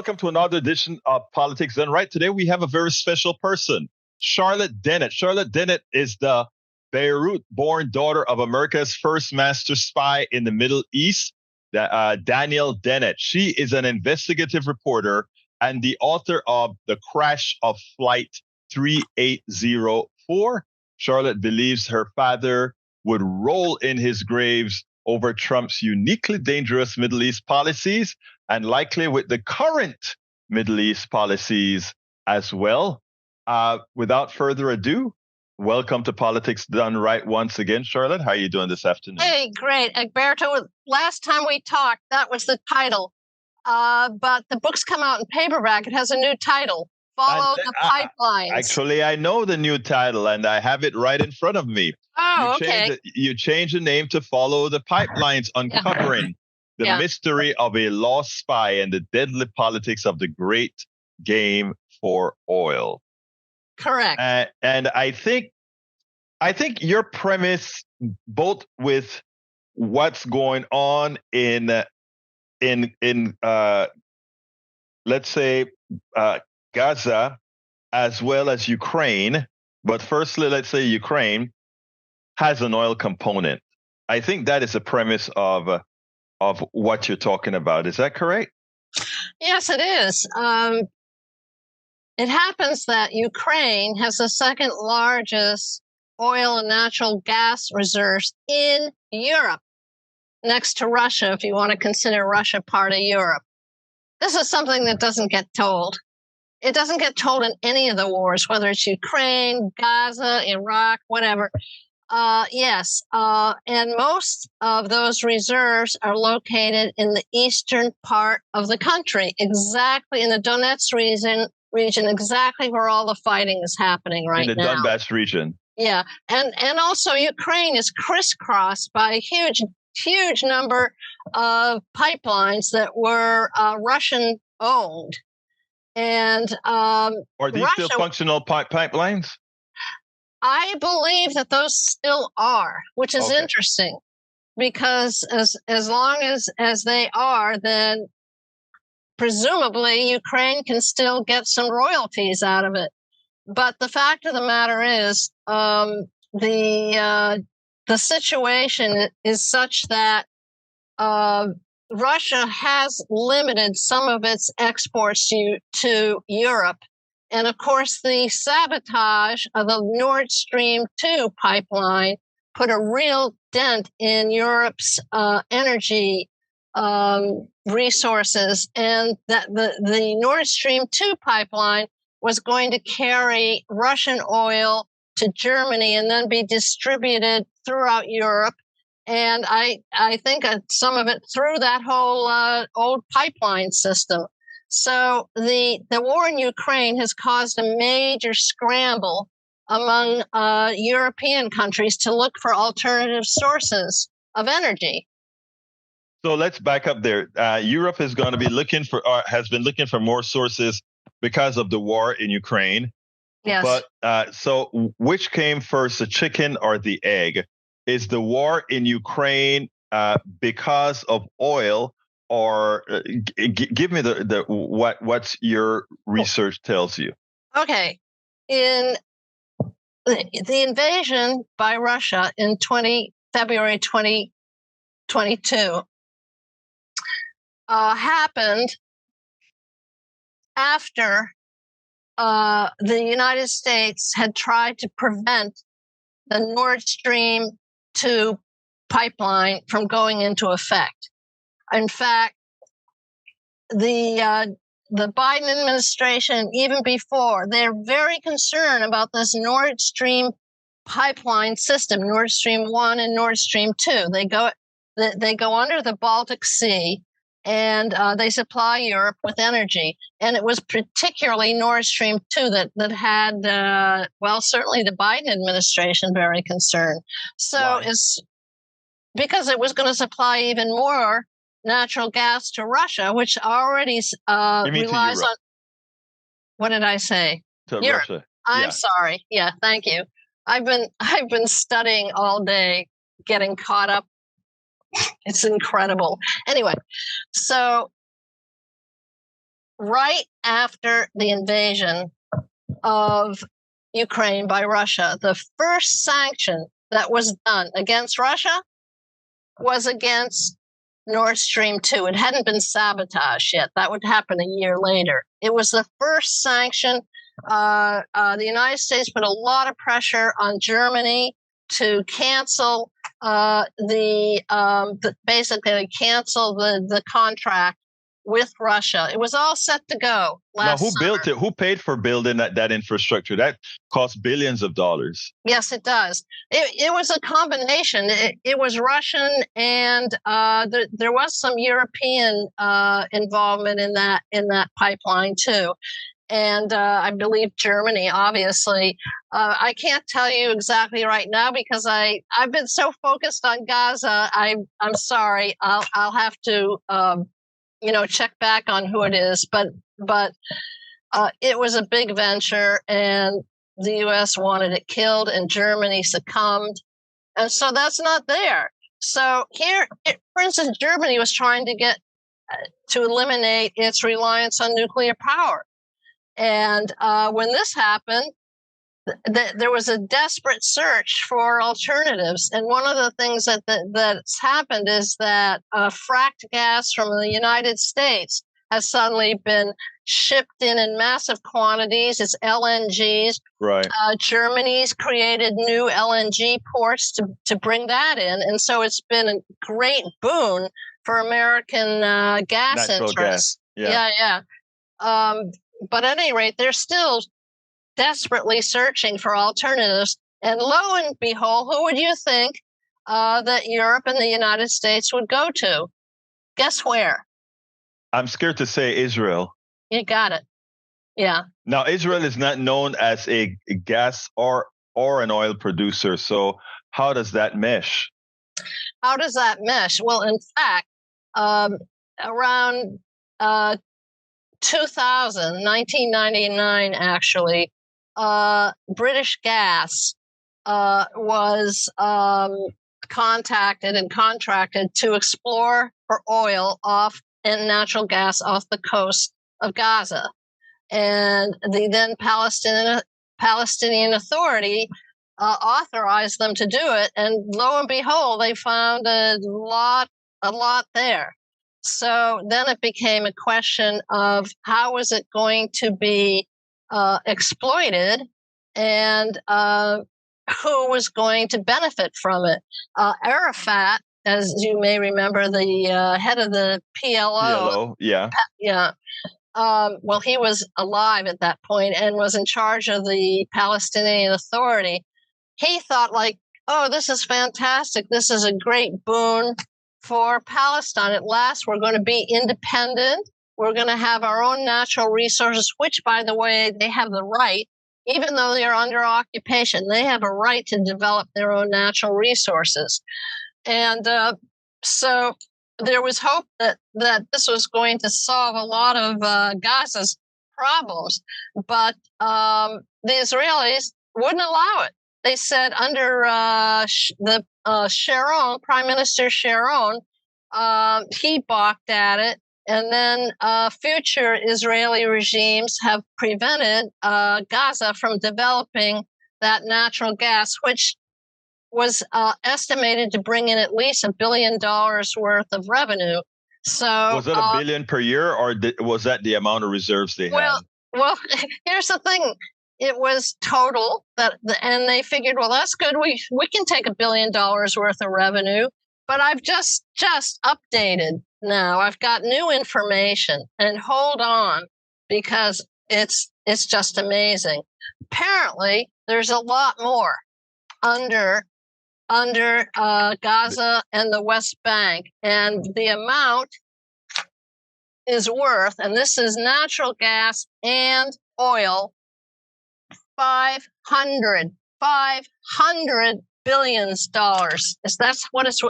welcome to another edition of Politics Done Right. Today we have a very special person, Charlotte Dennett. Charlotte Dennett is the Beirut-born daughter of America's first master spy in the Middle East, Daniel Dennett. She is an investigative reporter and the author of The Crash of Flight 3804. Charlotte believes her father would roll in his graves over Trump's uniquely dangerous Middle East policies and likely with the current Middle East policies as well. Without further ado, welcome to Politics Done Right once again. Charlotte, how are you doing this afternoon? Hey, great. Egberto, last time we talked, that was the title. But the book's come out in paperback. It has a new title, Follow the Pipelines. Actually, I know the new title, and I have it right in front of me. Oh, okay. You changed the name to Follow the Pipelines, uncovering the mystery of a lost spy and the deadly politics of the great game for oil. Correct. And I think your premise, both with what's going on in let's say Gaza, as well as Ukraine, but firstly, let's say Ukraine has an oil component. I think that is the premise of what you're talking about. Is that correct? Yes, it is. It happens that Ukraine has the second largest oil and natural gas reserves in Europe, next to Russia, if you want to consider Russia part of Europe. This is something that doesn't get told. It doesn't get told in any of the wars, whether it's Ukraine, Gaza, Iraq, whatever. And most of those reserves are located in the eastern part of the country, exactly in the Donetsk region, exactly where all the fighting is happening right now. In the Donbass region. Yeah, and also Ukraine is crisscrossed by a huge number of pipelines that were Russian-owned. And are these still functional pipelines? I believe that those still are, which is interesting, because as long as they are, then presumably Ukraine can still get some royalties out of it. But the fact of the matter is, the situation is such that Russia has limited some of its exports to Europe. And of course, the sabotage of the Nord Stream 2 pipeline put a real dent in Europe's energy resources. And that the Nord Stream 2 pipeline was going to carry Russian oil to Germany and then be distributed throughout Europe. And I think some of it through that whole old pipeline system. So the war in Ukraine has caused a major scramble among European countries to look for alternative sources of energy. So let's back up there. Europe is going to be has been looking for more sources because of the war in Ukraine. Yes. But so which came first, the chicken or the egg? Is the war in Ukraine because of oil, or give me what's your research tells you? Okay, in the invasion by Russia in February 2022 happened after the United States had tried to prevent the Nord Stream 2 pipeline from going into effect. In fact, the Biden administration, even before, they're very concerned about this Nord Stream pipeline system, Nord Stream 1 and Nord Stream 2. They go under the Baltic Sea, and they supply Europe with energy. And it was particularly Nord Stream 2 that had, certainly the Biden administration very concerned. So it's because it was going to supply even more natural gas to Russia, which already relies on. What did I say? To Russia. I'm sorry. Yeah, thank you. I've been studying all day, getting caught up. It's incredible. Anyway, so right after the invasion of Ukraine by Russia, the first sanction that was done against Russia was against Nord Stream 2. It hadn't been sabotaged yet. That would happen a year later. It was the first sanction. The United States put a lot of pressure on Germany to cancel basically cancel the contract with Russia. It was all set to go Now, last who summer. built it? Who paid for building that infrastructure? That cost billions of dollars. Yes, it does. It was a combination. It was Russian, and there was some European involvement in that pipeline too. And I believe Germany, obviously. I can't tell you exactly right now because I've been so focused on Gaza. I'm sorry. I'll have to check back on who it is. But it was a big venture, and the U.S. wanted it killed, and Germany succumbed, and so that's not there. So here, for instance, Germany was trying to get to eliminate its reliance on nuclear power. And when this happened, there was a desperate search for alternatives. And one of the things that's happened is that fracked gas from the United States has suddenly been shipped in massive quantities. It's LNGs. Right. Germany's created new LNG ports to bring that in. And so it's been a great boon for American gas Natural interests. gas. Yeah. But at any rate, they're still desperately searching for alternatives. And lo and behold, who would you think that Europe and the United States would go to? Guess where? I'm scared to say Israel. You got it. Yeah. Now, Israel is not known as a gas or an oil producer. So how does that mesh? How does that mesh? Well, in fact, around 1999, actually, British Gas was contacted and contracted to explore for oil and natural gas off the coast of Gaza. And the then Palestinian Authority authorized them to do it. And lo and behold, they found a lot there. So then it became a question of how was it going to be exploited, and who was going to benefit from it. Arafat, as you may remember, the head of the PLO. Yeah. Well, he was alive at that point and was in charge of the Palestinian Authority. He thought, oh, this is fantastic. This is a great boon for Palestine. At last, we're going to be independent. We're going to have our own natural resources, which, by the way, they have the right, even though they're under occupation, they have a right to develop their own natural resources. And so there was hope that this was going to solve a lot of Gaza's problems, but the Israelis wouldn't allow it. They said under Sharon, Prime Minister Sharon, he balked at it, and then future Israeli regimes have prevented Gaza from developing that natural gas, which was estimated to bring in at least $1 billion worth of revenue. So was that $1 billion per year, or was that the amount of reserves they had? Well, here's the thing. It was total and they figured, well, that's good. We can take $1 billion worth of revenue, but I've just updated now. I've got new information, and hold on, because it's just amazing. Apparently, there's a lot more under Gaza and the West Bank, and the amount is worth, and this is natural gas and oil, $500 billions. That's what it's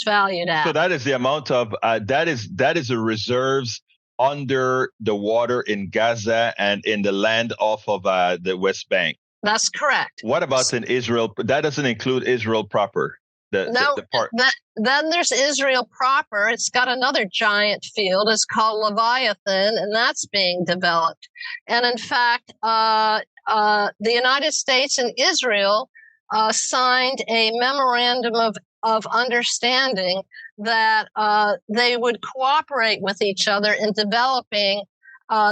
valued at. So that is the amount of that is the reserves under the water in Gaza and in the land off of the West Bank. That's correct. What about in Israel? That doesn't include Israel proper. The part. Then there's Israel proper. It's got another giant field. It's called Leviathan, and that's being developed. And in fact, the United States and Israel signed a memorandum of understanding that they would cooperate with each other in developing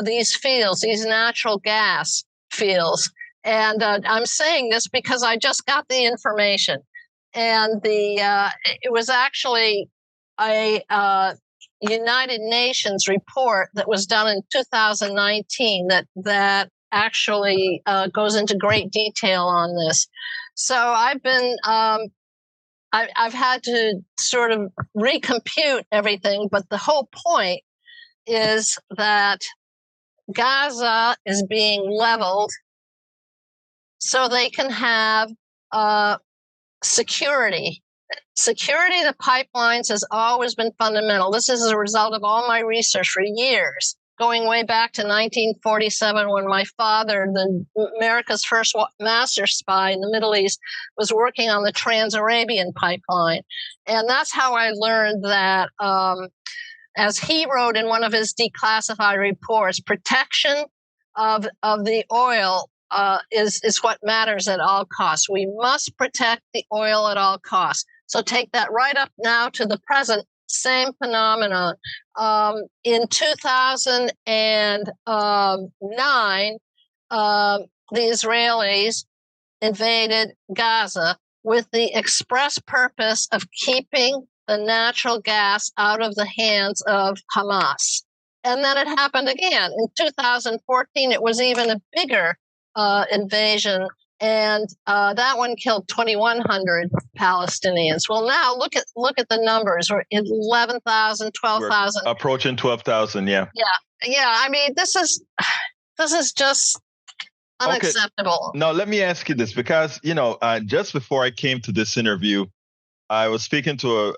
these fields, these natural gas fields. And I'm saying this because I just got the information. And it was actually a United Nations report that was done in 2019 that actually goes into great detail on this. So I've been I've had to sort of recompute everything, but the whole point is that Gaza is being leveled so they can have security. Security of the pipelines has always been fundamental. This is a result of all my research for years, going way back to 1947 when my father, America's first master spy in the Middle East, was working on the Trans-Arabian pipeline. And that's how I learned that, as he wrote in one of his declassified reports, protection of the oil is what matters at all costs. We must protect the oil at all costs. So take that right up now to the present, same phenomenon. In 2009, the Israelis invaded Gaza with the express purpose of keeping the natural gas out of the hands of Hamas. And then it happened again. In 2014, it was even a bigger invasion, and that one killed 2,100 Palestinians. Well, now look at the numbers. We're 11,000, 12,000. Approaching 12,000, yeah. Yeah. I mean, this is just unacceptable. Okay. Now, let me ask you this, because, just before I came to this interview, I was speaking to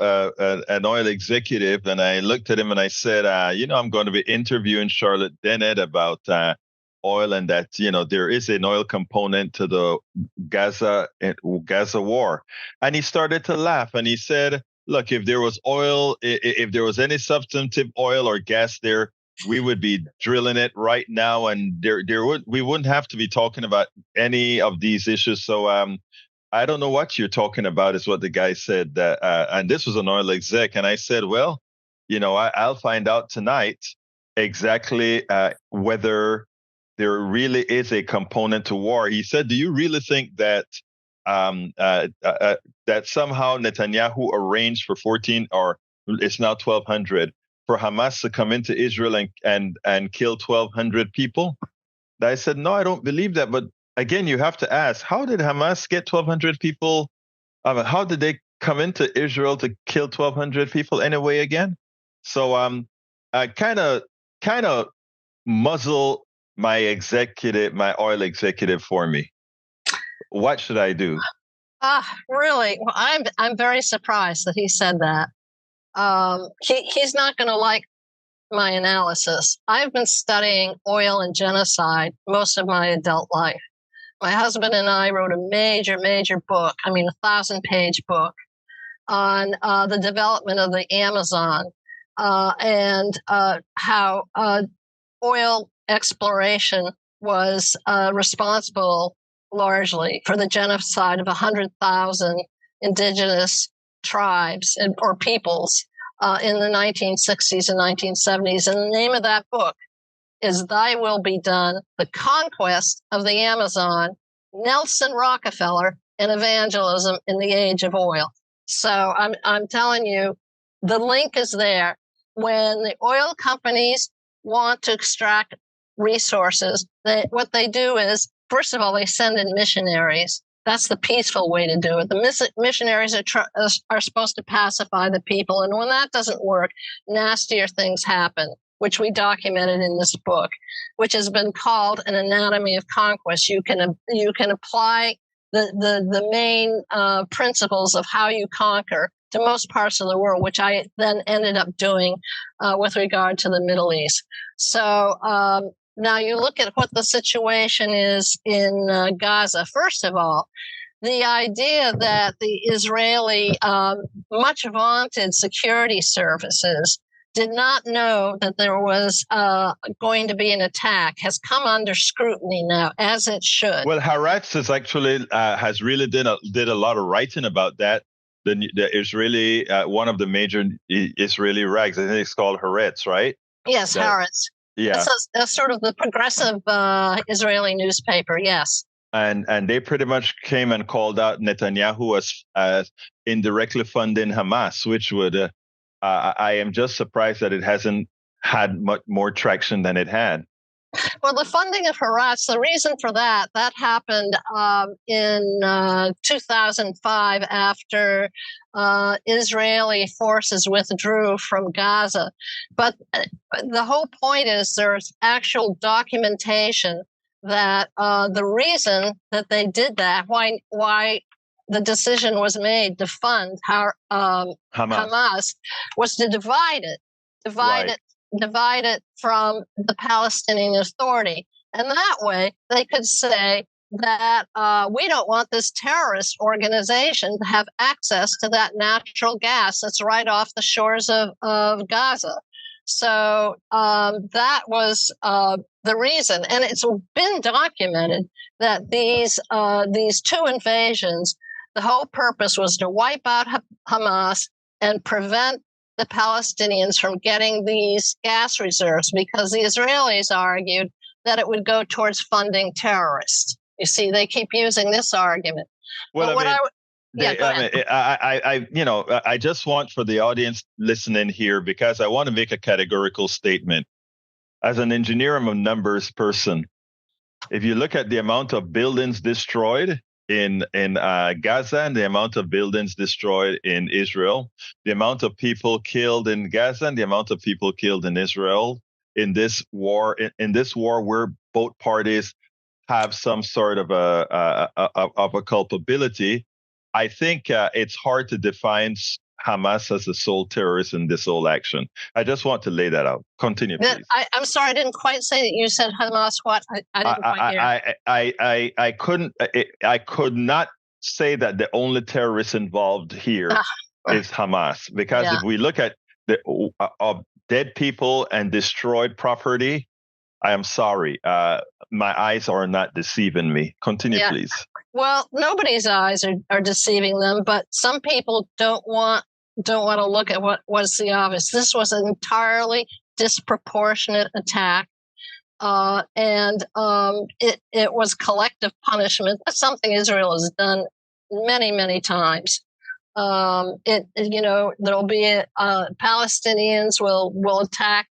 an oil executive, and I looked at him and I said, I'm going to be interviewing Charlotte Dennett about oil, and that there is an oil component to the Gaza war. And he started to laugh, and he said, look, if there was oil, if there was any substantive oil or gas there, we would be drilling it right now, and we wouldn't have to be talking about any of these issues. So I don't know what you're talking about, is what the guy said. And this was an oil exec, and I said, well, I'll find out tonight exactly whether there really is a component to war. He said, do you really think that that somehow Netanyahu arranged for 14, or it's now 1,200, for Hamas to come into Israel and kill 1,200 people? I said, no, I don't believe that. But again, you have to ask, how did Hamas get 1,200 people? How did they come into Israel to kill 1,200 people anyway again? So I kind of muzzle my oil executive for me. What should I do? Really? Well, I'm very surprised that he said that. He's not going to like my analysis. I've been studying oil and genocide most of my adult life. My husband and I wrote a major book, 1,000-page book, on the development of the Amazon and how oil exploration was responsible largely for the genocide of 100,000 indigenous tribes or peoples in the 1960s and 1970s. And the name of that book is Thy Will Be Done, The Conquest of the Amazon, Nelson Rockefeller, and Evangelism in the Age of Oil. So I'm telling you, the link is there. When the oil companies want to extract resources, what they do is, first of all, they send in missionaries. That's the peaceful way to do it. The missionaries are supposed to pacify the people. And when that doesn't work, nastier things happen, which we documented in this book, which has been called An Anatomy of Conquest. You can apply the main principles of how you conquer to most parts of the world, which I then ended up doing with regard to the Middle East. So now you look at what the situation is in Gaza. First of all, the idea that the Israeli much vaunted security services did not know that there was going to be an attack has come under scrutiny now, as it should. Well, Haaretz is actually has really did a lot of writing about that. The Israeli one of the major Israeli rags, I think it's called Haaretz, right? Yes, Haaretz. Yeah, that's sort of the progressive Israeli newspaper. Yes. And they pretty much came and called out Netanyahu as indirectly funding Hamas, which would I am just surprised that it hasn't had much more traction than it had. Well, the funding of Hamas, the reason for that happened in 2005 after Israeli forces withdrew from Gaza. But the whole point is there's actual documentation that the reason that they did that, why the decision was made to fund Hamas was to divide it from the Palestinian Authority. And that way they could say that we don't want this terrorist organization to have access to that natural gas that's right off the shores of Gaza. So that was the reason. And it's been documented that these two invasions, the whole purpose was to wipe out Hamas and prevent the Palestinians from getting these gas reserves, because the Israelis argued that it would go towards funding terrorists. You see, they keep using this argument. Well, I just want for the audience listening here, because I want to make a categorical statement. As an engineer, I'm a numbers person. If you look at the amount of buildings destroyed in Gaza and the amount of buildings destroyed in Israel, the amount of people killed in Gaza and the amount of people killed in Israel in this war, where both parties have some sort of a culpability, I think it's hard to define Hamas as the sole terrorist in this whole action. I just want to lay that out. Continue, please. I'm sorry, I didn't quite say that. You said Hamas what? I didn't quite hear. I could not say that the only terrorist involved here is Hamas, because if we look at the dead people and destroyed property, I am sorry. My eyes are not deceiving me. Continue, please. Well, nobody's eyes are deceiving them, but some people don't want to look at what was the obvious. This was an entirely disproportionate attack, and it was collective punishment. That's something Israel has done many, many times. There'll be Palestinians will attack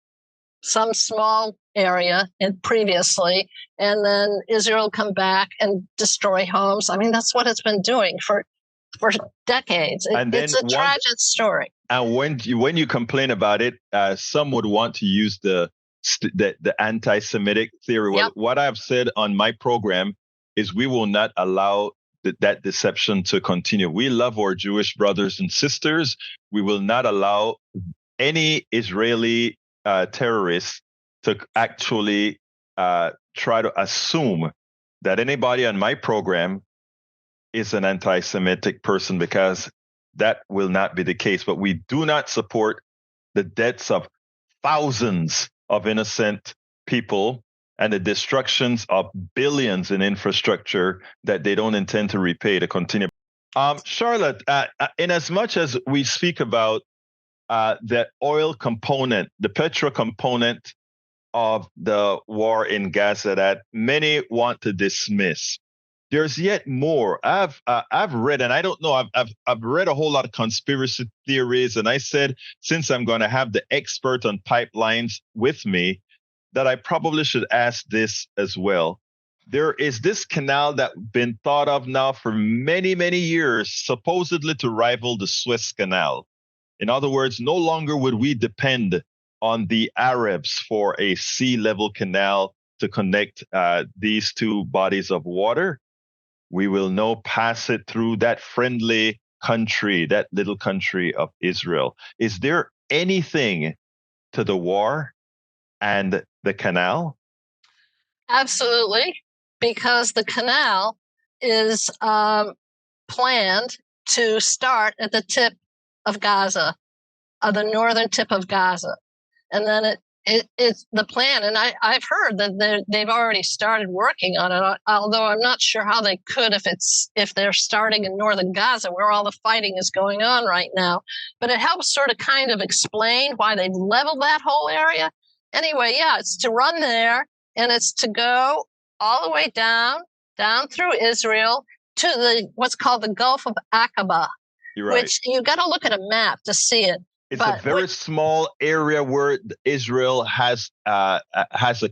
some small area previously, and then Israel come back and destroy homes. I mean, that's what it's been doing for decades. It's a tragic story. And when you complain about it, some would want to use the anti-Semitic theory. Yep. What I've said on my program is we will not allow that deception to continue. We love our Jewish brothers and sisters. We will not allow any Israeli terrorists to actually try to assume that anybody on my program is an anti-Semitic person, because that will not be the case. But we do not support the deaths of thousands of innocent people and the destructions of billions in infrastructure that they don't intend to repay to continue. Charlotte, in as much as we speak about the oil component, the petro component of the war in Gaza that many want to dismiss, there's yet more. I've read, and I don't know, I've read a whole lot of conspiracy theories, and I said, since I'm going to have the expert on pipelines with me, that I probably should ask this as well. There is this canal that's been thought of now for many, many years, supposedly to rival the Suez Canal. In other words, no longer would we depend on the Arabs for a sea level canal to connect these two bodies of water. We will now pass it through that friendly country, that little country of Israel. Is there anything to the war and the canal? Absolutely, because the canal is planned to start at the tip of Gaza, the northern tip of Gaza. And then it's the plan. And I've heard that they've already started working on it, although I'm not sure how they could if they're starting in northern Gaza, where all the fighting is going on right now. But it helps sort of kind of explain why they've leveled that whole area. Anyway, yeah, it's to run there, and it's to go all the way down through Israel to what's called the Gulf of Aqaba, which you got to look at a map to see it. It's a very small area where Israel has a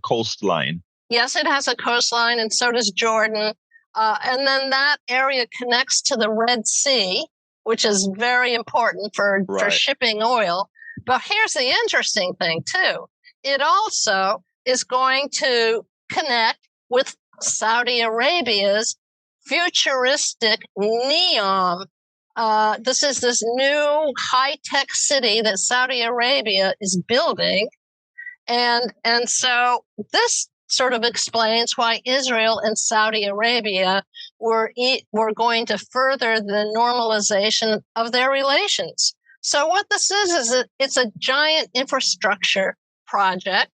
coastline. Yes, it has a coastline, and so does Jordan. And then that area connects to the Red Sea, which is very important for shipping oil. But here's the interesting thing, too. It also is going to connect with Saudi Arabia's futuristic Neom. This is this new high-tech city that Saudi Arabia is building. And so this sort of explains why Israel and Saudi Arabia were going to further the normalization of their relations. So what this is it's a giant infrastructure project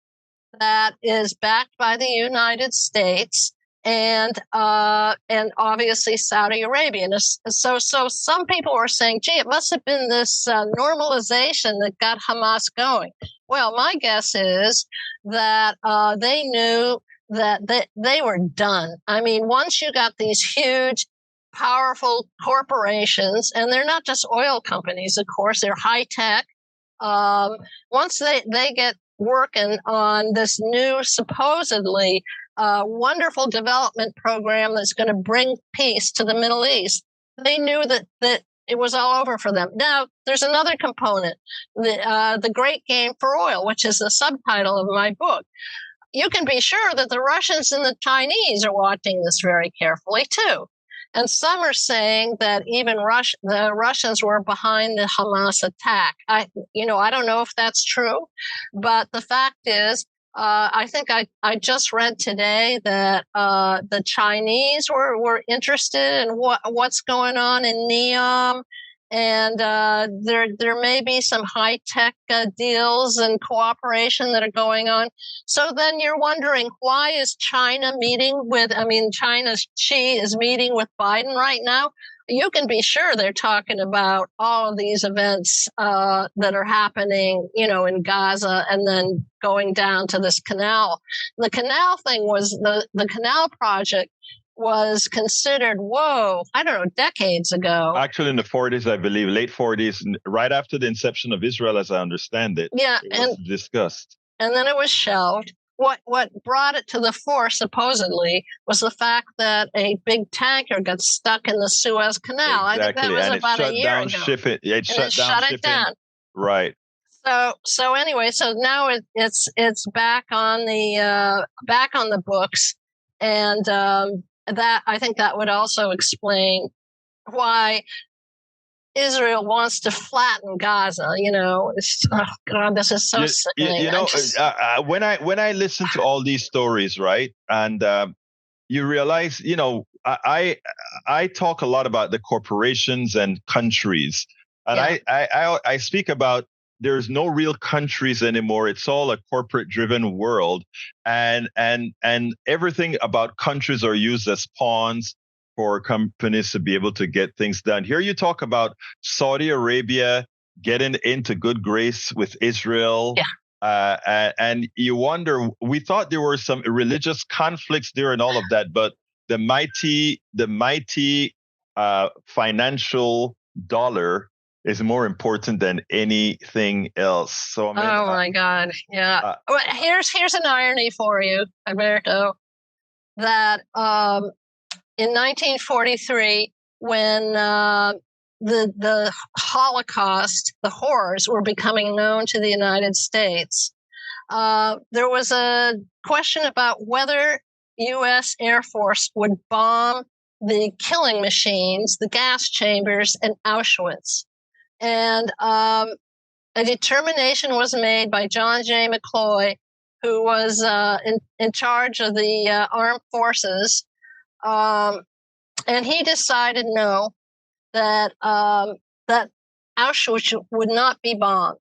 that is backed by the United States and obviously Saudi Arabia. And so some people were saying, gee, it must have been this normalization that got Hamas going. Well, my guess is that they knew that they were done. I mean, once you got these huge, powerful corporations, and they're not just oil companies, of course, they're high tech. Once they get working on this new, supposedly wonderful development program that's going to bring peace to the Middle East, they knew that it was all over for them. Now, there's another component, the Great Game for Oil, which is the subtitle of my book. You can be sure that the Russians and the Chinese are watching this very carefully, too. And some are saying that even the Russians were behind the Hamas attack. I don't know if that's true, but the fact is, I think I just read today that the Chinese were interested in what's going on in Neom, and there may be some high tech deals and cooperation that are going on. So then you're wondering, why is China China's Xi is meeting with Biden right now? You can be sure they're talking about all of these events that are happening, in Gaza, and then going down to this canal. The canal thing was the canal project was considered, decades ago. Actually, in the 40s, I believe, late 40s, right after the inception of Israel, as I understand it. Yeah, it was discussed. And then it was shelved. What brought it to the fore, supposedly, was the fact that a big tanker got stuck in the Suez Canal. Exactly. I think that was and about a year ago. It shut it down. Right. So anyway, so now it's back on the books, and that I think that would also explain why Israel wants to flatten Gaza. This is so sickening. When I listen to all these stories, right, and you realize, I talk a lot about the corporations and countries, and I speak about there's no real countries anymore. It's all a corporate-driven world, and everything about countries are used as pawns for companies to be able to get things done. Here you talk about Saudi Arabia getting into good grace with Israel. Yeah. And you wonder, we thought there were some religious conflicts there and all of that, but the mighty financial dollar is more important than anything else. So my God. Yeah. Here's an irony for you, Alberto, that in 1943, when the Holocaust, the horrors were becoming known to the United States, there was a question about whether U.S. Air Force would bomb the killing machines, the gas chambers in Auschwitz. And a determination was made by John J. McCloy, who was in charge of the armed forces. And he decided, no, that that Auschwitz would not be bombed.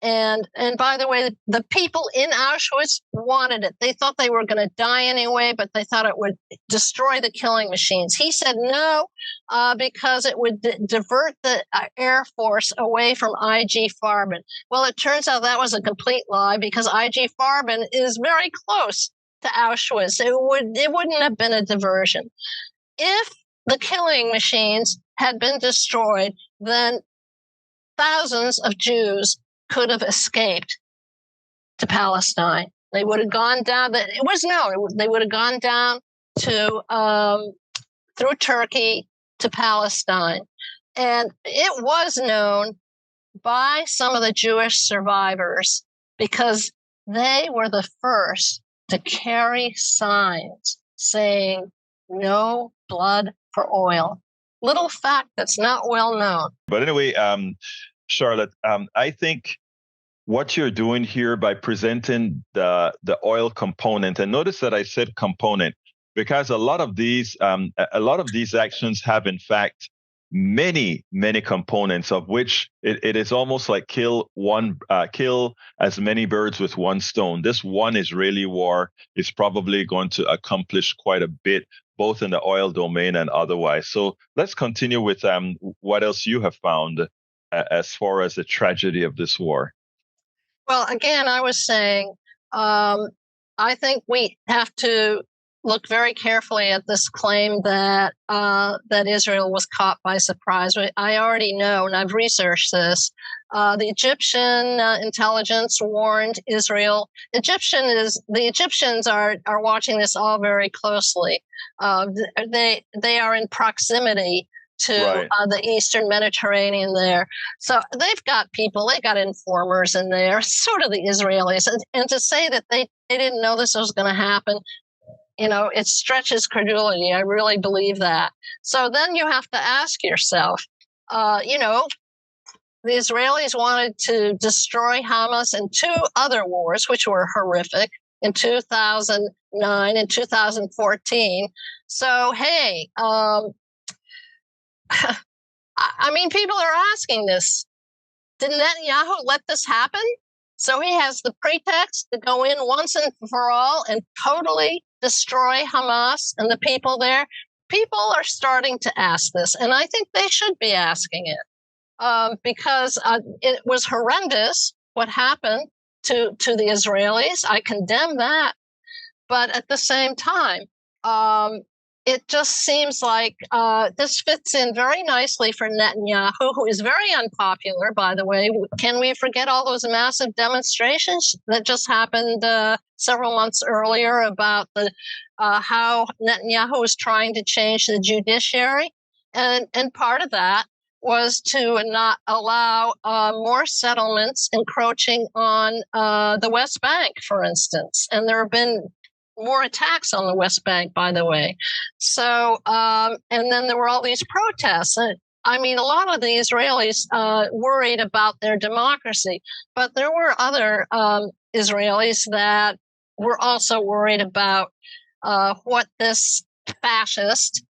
And by the way, the people in Auschwitz wanted it. They thought they were going to die anyway, but they thought it would destroy the killing machines. He said no, because it would divert the Air Force away from IG Farben. Well, it turns out that was a complete lie, because IG Farben is very close to Auschwitz. It wouldn't have been a diversion. If the killing machines had been destroyed, then thousands of Jews could have escaped to Palestine. They would have gone down. They would have gone down to through Turkey to Palestine, and it was known by some of the Jewish survivors because they were the first to carry signs saying "No blood for oil." Little fact that's not well known. But anyway, Charlotte, I think what you're doing here by presenting the oil component, and notice that I said component, because a lot of these actions have in fact many components, of which it is almost like kill as many birds with one stone. This one Israeli war is probably going to accomplish quite a bit, both in the oil domain and otherwise. So let's continue with what else you have found as far as the tragedy of this war. Well, again, I was saying, I think we have to look very carefully at this claim that that Israel was caught by surprise. I already know, and I've researched this. The Egyptian intelligence warned Israel. The Egyptians are watching this all very closely. They are in proximity to the Eastern Mediterranean there. So they've got people, they got informers in there, sort of the Israelis. And to say that they didn't know this was going to happen, it stretches credulity. I really believe that. So then you have to ask yourself, the Israelis wanted to destroy Hamas in two other wars, which were horrific, in 2009 and 2014. So, hey, I mean, people are asking this. Did Netanyahu let this happen? So he has the pretext to go in once and for all and totally destroy Hamas and the people there. People are starting to ask this, and I think they should be asking it because it was horrendous what happened to the Israelis. I condemn that. But at the same time, it just seems like this fits in very nicely for Netanyahu, who is very unpopular, by the way. Can we forget all those massive demonstrations that just happened several months earlier about how Netanyahu was trying to change the judiciary? And part of that was to not allow more settlements encroaching on the West Bank, for instance. And there have been more attacks on the West Bank, by the way. So, and then there were all these protests. I mean, a lot of the Israelis worried about their democracy, but there were other Israelis that were also worried about what this fascist,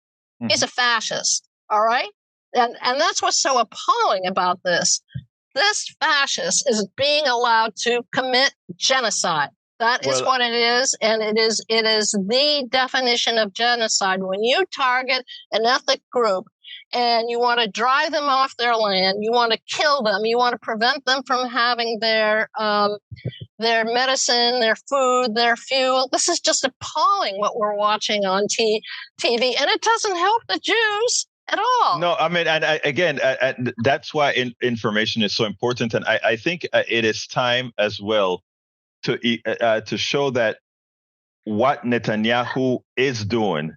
he's a fascist, all right? And that's what's so appalling about this. This fascist is being allowed to commit genocide. That is what it is, and it is the definition of genocide. When you target an ethnic group and you want to drive them off their land, you want to kill them, you want to prevent them from having their medicine, their food, their fuel. This is just appalling what we're watching on TV, and it doesn't help the Jews at all. No, I mean, and again, that's why information is so important, and I think it is time as well to show that what Netanyahu is doing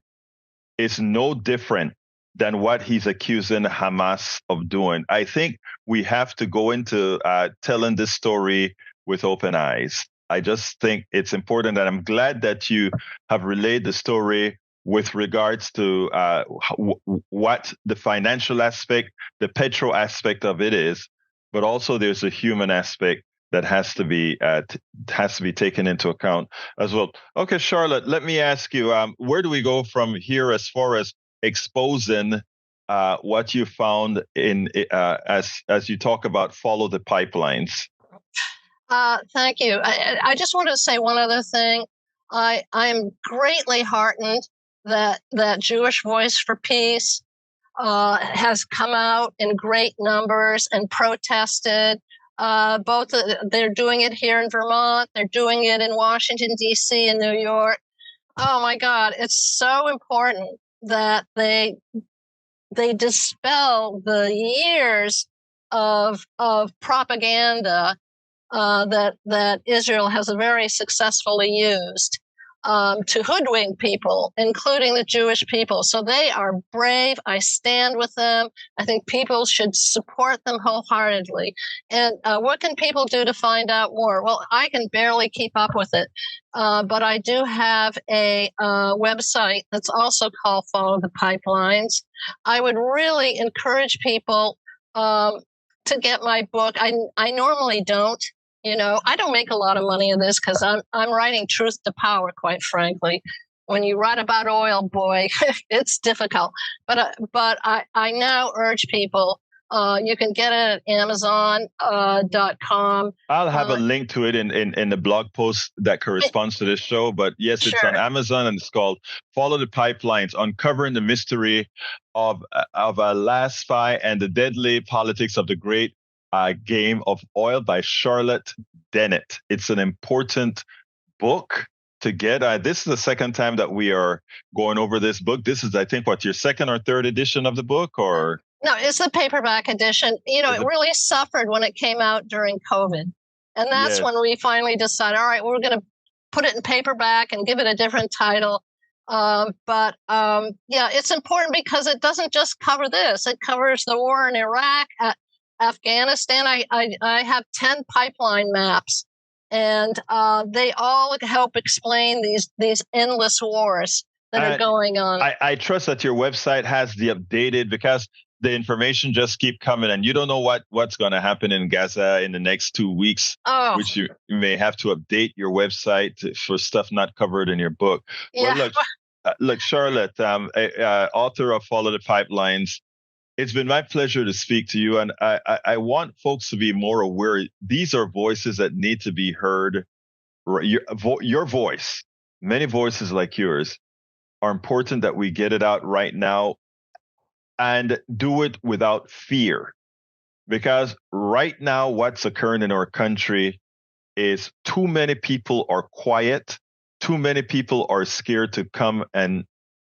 is no different than what he's accusing Hamas of doing. I think we have to go into telling this story with open eyes. I just think it's important, and I'm glad that you have relayed the story with regards to what the financial aspect, the petro aspect of it is, but also there's a human aspect that has to be taken into account as well. Okay, Charlotte, let me ask you, where do we go from here as far as exposing what you found in as you talk about follow the pipelines. Thank you. I just want to say one other thing. I am greatly heartened that Jewish Voice for Peace has come out in great numbers and protested. They're doing it here in Vermont. They're doing it in Washington, D.C. and New York. Oh my God, it's so important that they dispel the years of propaganda that Israel has very successfully used to hoodwink people, including the Jewish people. So they are brave. I stand with them. I think people should support them wholeheartedly. And what can people do to find out more? Well, I can barely keep up with it, but I do have a website that's also called Follow the Pipelines. I would really encourage people to get my book. I normally don't. I don't make a lot of money in this because I'm writing truth to power, quite frankly. When you write about oil, boy, it's difficult. But I now urge people, you can get it at Amazon.com. I'll have a link to it in the blog post that corresponds to this show. But yes, it's on Amazon, and it's called Follow the Pipelines, Uncovering the Mystery of Last Spy and the Deadly Politics of the Great Game of Oil by Charlotte Dennett. It's an important book to get. This is the second time that we are going over this book. This is, I think, your second or third edition of the book, or? No, it's the paperback edition. It really suffered when it came out during COVID. And that's when we finally decided, all right, we're going to put it in paperback and give it a different title. But it's important because it doesn't just cover this. It covers the war in Iraq, Afghanistan. I have 10 pipeline maps, and they all help explain these endless wars that are going on. I trust that your website has the updated, because the information just keep coming, and you don't know what's going to happen in Gaza in the next 2 weeks, which you may have to update your website for stuff not covered in your book. Yeah. Well, look, Charlotte, author of Follow the Pipelines, it's been my pleasure to speak to you, and I want folks to be more aware. These are voices that need to be heard. Your voice, many voices like yours, are important that we get it out right now and do it without fear. Because right now, what's occurring in our country is too many people are quiet. Too many people are scared to come and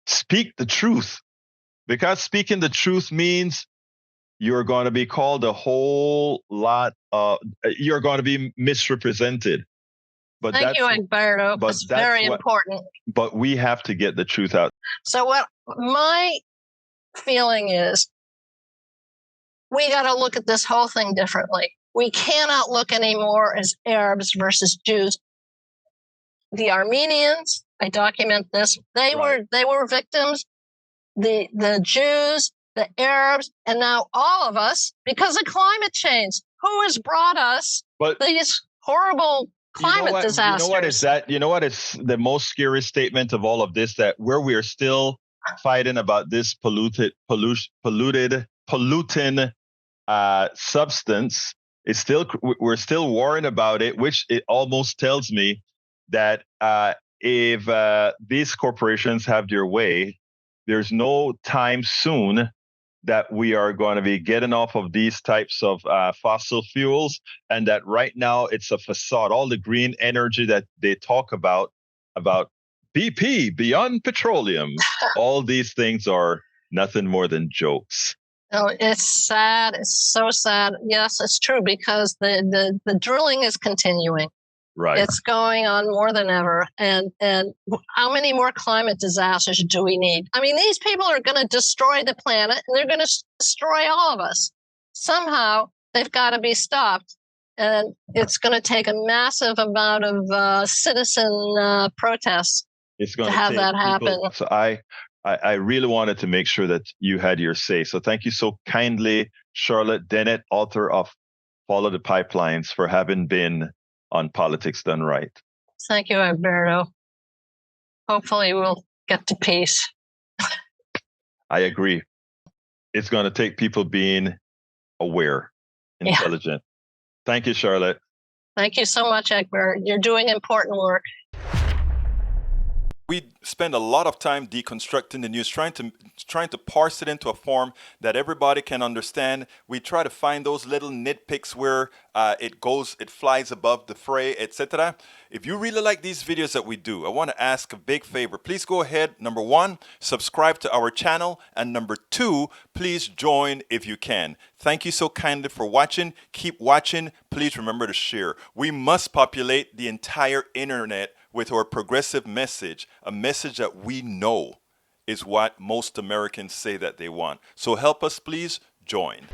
speak the truth. Because speaking the truth means you're going to be called a whole lot. You're going to be misrepresented. But Thank you, Egberto. That's very important. But we have to get the truth out. So what my feeling is, we got to look at this whole thing differently. We cannot look anymore as Arabs versus Jews. The Armenians, I document this, they were victims. The Jews, the Arabs, and now all of us, because of climate change. Who has brought us these horrible climate disasters? You know what is the most scary statement of all of this? That where we are still fighting about this polluting substance, we're still worrying about it, which it almost tells me that if these corporations have their way, there's no time soon that we are going to be getting off of these types of fossil fuels, and that right now it's a facade. All the green energy that they talk about BP, Beyond Petroleum, all these things are nothing more than jokes. Oh, it's sad. It's so sad. Yes, it's true, because the drilling is continuing. Right. It's going on more than ever. And how many more climate disasters do we need? I mean, these people are going to destroy the planet, and they're going to destroy all of us. Somehow, they've got to be stopped. And it's going to take a massive amount of citizen protests to have that happen. So I really wanted to make sure that you had your say. So thank you so kindly, Charlotte Dennett, author of Follow the Pipelines, for having been on Politics Done Right. Thank you, Alberto. Hopefully we'll get to peace. I agree. it's going to take people being aware, intelligent. Thank you, Charlotte. Thank you so much, Egbert. You're doing important work. We spend a lot of time deconstructing the news, trying to parse it into a form that everybody can understand. We try to find those little nitpicks where it flies above the fray, etc. If you really like these videos that we do, I want to ask a big favor. Please go ahead, number one, subscribe to our channel, and number two, please join if you can. Thank you so kindly for watching. Keep watching. Please remember to share. We must populate the entire internet with our progressive message, a message that we know is what most Americans say that they want. So help us, please join.